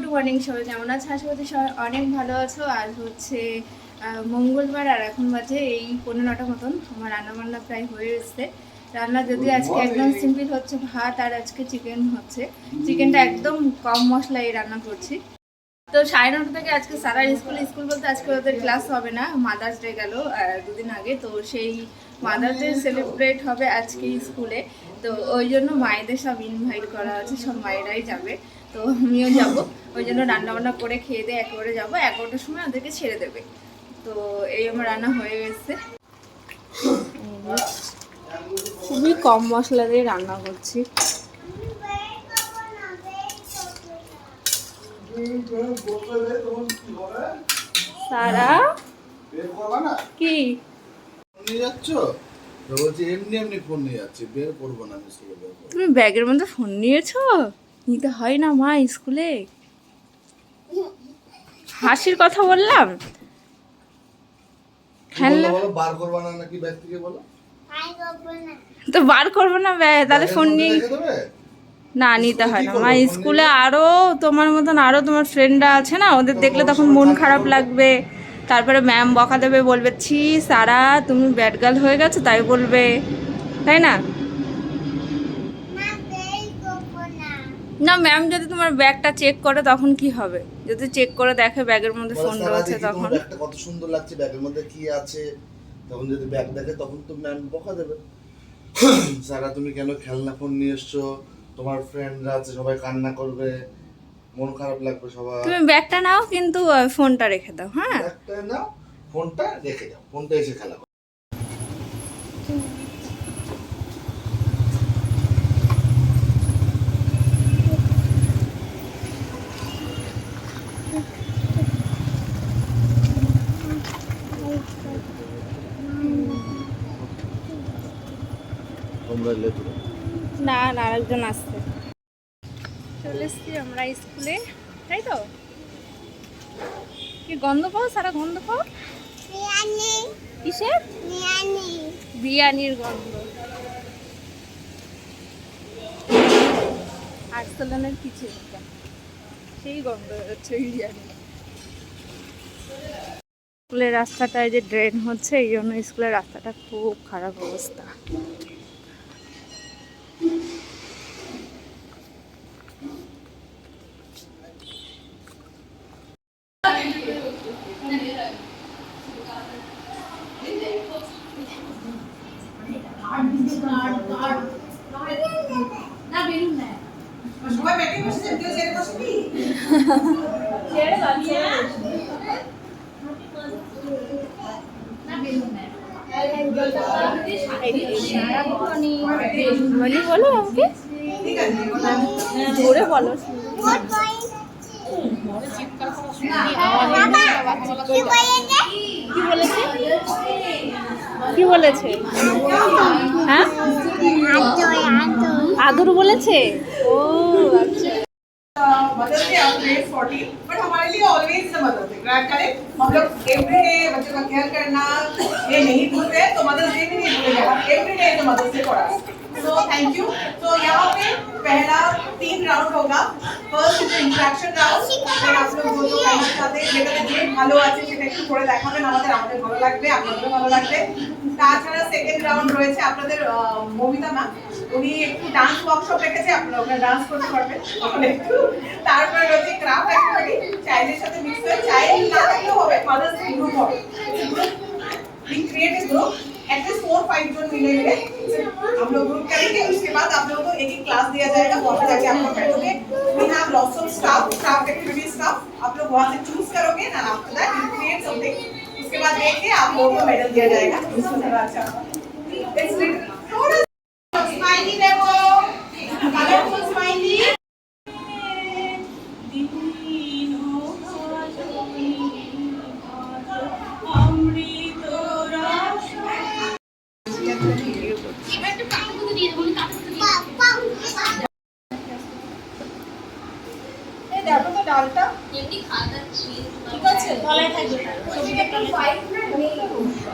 Good morning সবাই, কেমন আছে? আশা করছি সবাই অনেক ভালো আছো। আজ হচ্ছে মঙ্গলবার, আর এখন বাজে এই 9:15 মতন। আমার রান্নাবান্না প্রায় হয়ে এসছে। রান্না যদি আজকে একদম সিম্পল হচ্ছে, ভাত আর আজকে চিকেন হচ্ছে। চিকেনটা একদম কম মশলায় রান্না করছি। তো 9:30 থেকে আজকে সারা স্কুল বলতে আজকে ওদের ক্লাস হবে না, মাদার্স ডে গেল দুদিন আগে। তো সেই মাদার্স ডে সেলিব্রেট হবে আজকে স্কুলে। তো ওই জন্য মায়েদের সব ইনভাইট করা আছে, সব মায়েরাই যাবে। তো আমিও যাব, ওই জন্য রান্নাবান্না করে খেয়ে দিয়ে একেবারে যাবো। 11টার সময় ওদেরকে ছেড়ে দেবে। তো এই আমার রান্না হয়ে গেছে। খুবই কম মশলা দিয়ে রান্না করছি। সারা কি তুমি ব্যাগের মধ্যে ফোন নিয়েছো? নিতে হয় না মা, স্কুলে হাসির কথা বললাম। তো বার করবো না, তাহলে ফোন নিয়ে না নিতে হয় না মা। স্কুলে আরো তোমার মতন আরো তোমার ফ্রেন্ডরা আছে না, ওদের দেখলে তখন মন খারাপ লাগবে। তারপরে ম্যাম বকা দেবে, বলবে ছি সারা তুমি ব্যাড গার্ল হয়ে গেছো, তাই বলবে, তাই না? না, ম্যাম যদি তোমার ব্যাগটা চেক করে তখন কি হবে? যদি চেক করে দেখে ব্যাগের মধ্যে ফোন রয়েছে, তখন ব্যাগটা কত সুন্দর লাগছে, ব্যাগের মধ্যে কি আছে, তখন যদি ব্যাগ দেখে তখন তো ম্যাম বকা দেবে। সারা তুমি কেন খেলনা ফোন নিয়ে এসছো, তোমার ফ্রেন্ডরা আছে সবাই কান্না করবে, মন খারাপ লাগবে সবার। তুমি ব্যাগটা নাও, কিন্তু ফোনটা রেখে দাও। হ্যাঁ, ব্যাগটা নাও, ফোনটা রেখে দাও, ফোনটা এসে খেলা। না না, আরেকজন আসছে। চলে এসছি আমরা স্কুলে, তাই তো? কি গন্ধ পাও সারা? গন্ধ পাও কিসের? বিরিয়ানির গন্ধ। আর্সেলানের কিছু সেই গন্ধ হচ্ছে বিরিয়ানি। স্কুলের রাস্তাটায় যে ড্রেন হচ্ছে, এই জন্য স্কুলের রাস্তাটা খুব খারাপ অবস্থা। বলো আমাকে, জোরে বলো। কি বলেছে? কি বলেছে? হ্যাঁ, আদর বলেছে। ও আচ্ছা। Mother's day of grade 14, but हमारे लिए always the mother's day. Correct? हम लोग एवरीडे बच्चों का केयर करना ये नहीं भूलते, तो मदर्स डे भी नहीं भूलेंगे। हम everyday the mother's day for us. So thank you. तो यहाँ पे पहला 3 राउंड होगा। First is interaction round. फिर आप लोग जो करना चाहते हैं, যেটাতে যে ভালো আছে সেটা একটু করে দেখাবেন, আমাদের ভালো লাগবে, আপনাদেরও ভালো লাগবে। তাছাড়া সেকেন্ড রাউন্ড রয়েছে আপনাদের মমিতা ম্যাম, উনি একটু ডান্স ওয়ার্কশপ রেখেছে, আপনারা ওখানে ডান্স করতে পারবেন একটু। তারপরে রয়েছে ক্রাফট অ্যাক্টিভিটি, চাইল্ডের সাথে মিক্স হয়ে, চাইল্ড না থাকলেও হবে, মাদার্স গ্রুপ হবে। we create a group, at least 4-5 जन मिलेंगे, हम लोग ग्रुप करेंगे। उसके बाद आप लोगों को एक क्लास दिया जाएगा, वहाँ जाके आप लोग बैठोगे। we have lots of staff activity staff, आप लोग वहाँ से चूज करोगे ना, after that you create something। उसके बाद देख के आप लोगों को मेडल दिया जाएगा। इसमें ज़रा अच्छा इट्स थोड़ा स्माइली देखो, कलरफुल स्माइली।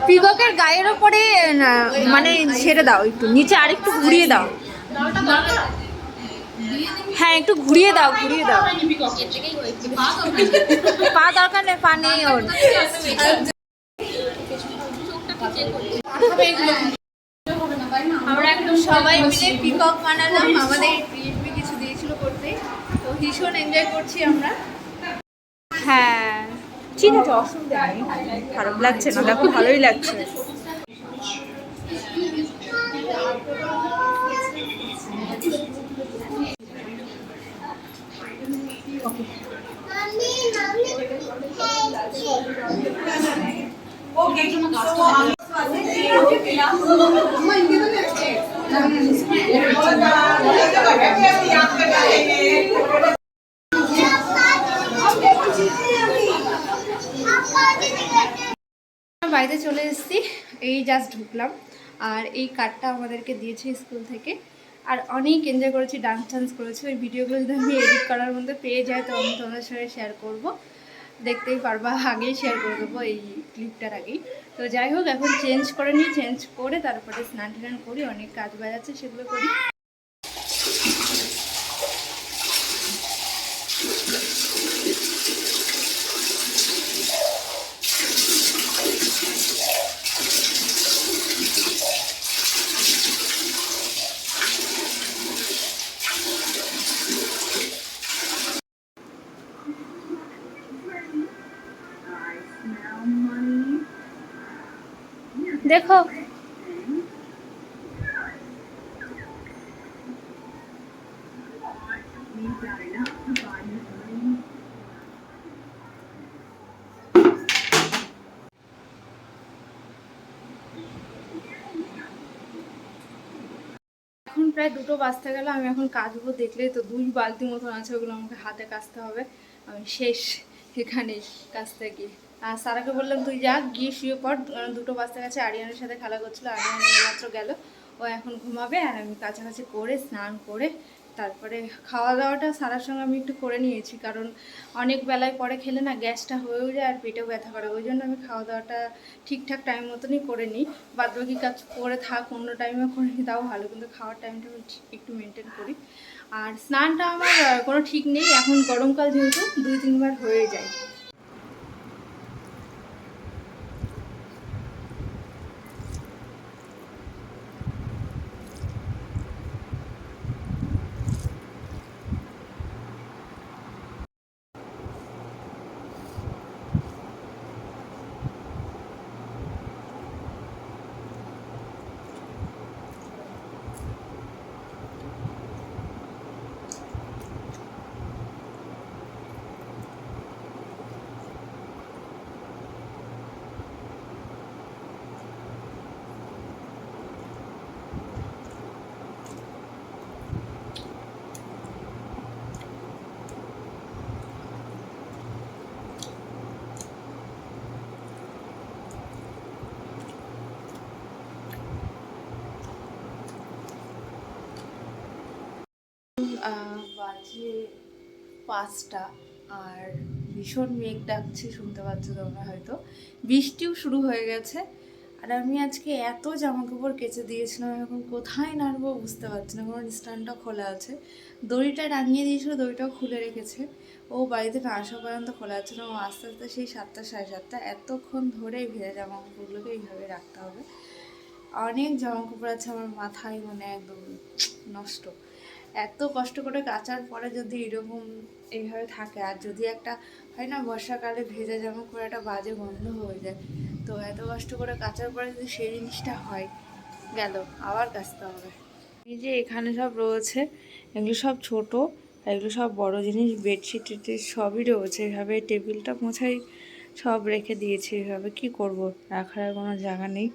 পিককের গায়ের ওপরে মানে ছেড়ে দাও, একটু নিচে আর একটু ঘুরিয়ে দাও। হ্যাঁ একটু ঘুরিয়ে দাও পা দরকার নেই, পা নেই ওর। আমরা একটু সবাই মিলে পিকক বানালাম, আমাদের পিএসবি কিছু দিয়েছিল করতে, তো ভীষণ এনজয় করছি আমরা। হ্যাঁ ঠিক আছে, অসুবিধা নেই, খারাপ লাগছে না, দেখো ভালোই লাগছে। বাড়িতে চলে এসেছি, এই জাস্ট ঢুকলাম। আর এই কার্ডটা আমাদেরকে দিয়েছে স্কুল থেকে, আর অনেক এনজয় করেছি, ডান্স টান্স করেছি। ওই ভিডিওগুলো যদি আমি এডিট করার মধ্যে পেয়ে যাই তো আমি তোমাদের সঙ্গে শেয়ার করব, দেখতেই পারবা, আগেই শেয়ার করে দেবো এই ক্লিপটার আগেই। তো যাই হোক, এখন চেঞ্জ করে নিই, চেঞ্জ করে তারপরে স্নান টান করি, অনেক কাজ বাজ আছে সেগুলো করি। দেখো এখন প্রায় 2টো বাজতে গেল, আমি এখন কাচবো, দেখলেই তো 2 বালতি মতন আছে, ওগুলো আমাকে হাতে কাচতে হবে। আমি শেষ এখানে কাচতে গিয়ে। আর সারাকে বললাম তুই যা, গিয়ে শুয়ে পড়, কারণ 2টো বাজতে গেছে। আরিয়ানের সাথে খেলা করছিলো, আরিয়ান মাত্র গেল, ও এখন ঘুমাবে। আর আমি কাছাকাছি করে স্নান করে তারপরে খাওয়া দাওয়াটা সারার সঙ্গে আমি একটু করে নিয়েছি, কারণ অনেক বেলায় পরে খেলে না গ্যাসটা হয়েও যায় আর পেটেও ব্যথা করে, ওই জন্য আমি খাওয়া দাওয়াটা ঠিকঠাক টাইম মতনই করে নিই। বাদবাকি কাজ করে থাক, অন্য টাইমে করে নিই তাও ভালো, কিন্তু খাওয়ার টাইমটা আমি একটু মেনটেন করি। আর স্নানটা আমার কোনো ঠিক নেই, এখন গরমকাল যেহেতু 2-3 বার হয়ে যায়। বাজে 5টা, আর ভীষণ মেঘ ডাকছে, শুনতে পাচ্ছ তোমরা হয়তো, বৃষ্টিও শুরু হয়ে গেছে। আর আমি আজকে এত জামাকাপড় কেচে দিয়েছিলাম, এখন কোথায় নাড়বো বুঝতে পারছি না, কোনো স্ট্যান্ডটা খোলা আছে, দড়িটা টাঙিয়ে দিয়েছিল, দড়িটাও খুলে রেখেছে, ও বাড়িতে না আসা পর্যন্ত খোলা আছে না, ও আস্তে আস্তে সেই 7টা 7:30, এতক্ষণ ধরে ভেজা জামাকাপড়গুলোকে এইভাবে রাখতে হবে। অনেক জামাকাপড় আছে আমার মাথায়, মানে একদম নষ্ট। এত কষ্ট করে কাচার পরে যদি এরকম এইভাবে থাকে, আর যদি একটা হয় না বর্ষাকালে ভেজা জামা পরে একটা বাজে গন্ধ হয়ে যায়, তো এত কষ্ট করে কাচার পরে যদি সেই জিনিসটা হয়, গেল আবার কাচতে হবে। এই যে এখানে সব রয়েছে, এগুলো সব ছোট, এগুলো সব বড় জিনিস, বেডশিট টেডশিট সবই রয়েছে, এভাবে টেবিলটা মোছাই সব রেখে দিয়েছি, এভাবে কি করব, রাখার কোনো জায়গা নেই।